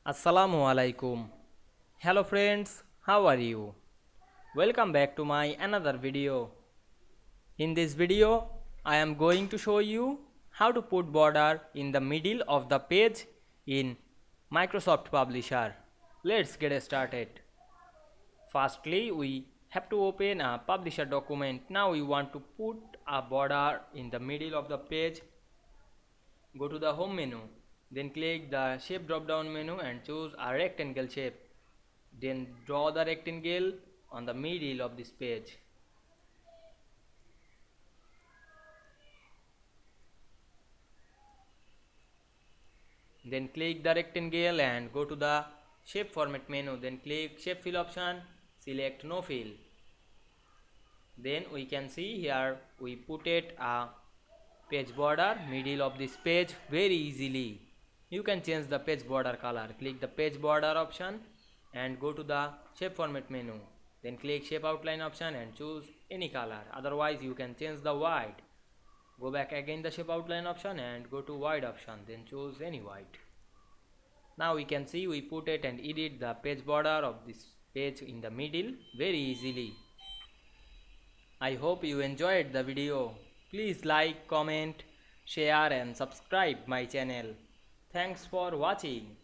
Assalamu Walaikum. Hello friends, how are you? Welcome back to my another video. In this video, I am going to show you how to put border in the middle of the page in Microsoft Publisher. Let's get started. Firstly, we have to open a Publisher document. Now we want to put a border in the middle of the page. Go to the home menu, then click the shape drop down menu and choose a rectangle shape. Then draw the rectangle on the middle of this page. Then click the rectangle and go to the shape format menu, then click shape fill option, select no fill. Then we can see here we put it a page border middle of this page very easily. You can change the page border color. Click the page border option and go to the shape format menu, then click shape outline option and choose any color. Otherwise you can change the white. Go back again the shape outline option and go to white option, then choose any white. Now we can see we put it and edit the page border of this page in the middle very easily. I hope you enjoyed the video. Please like, comment, share and subscribe my channel. Thanks for watching.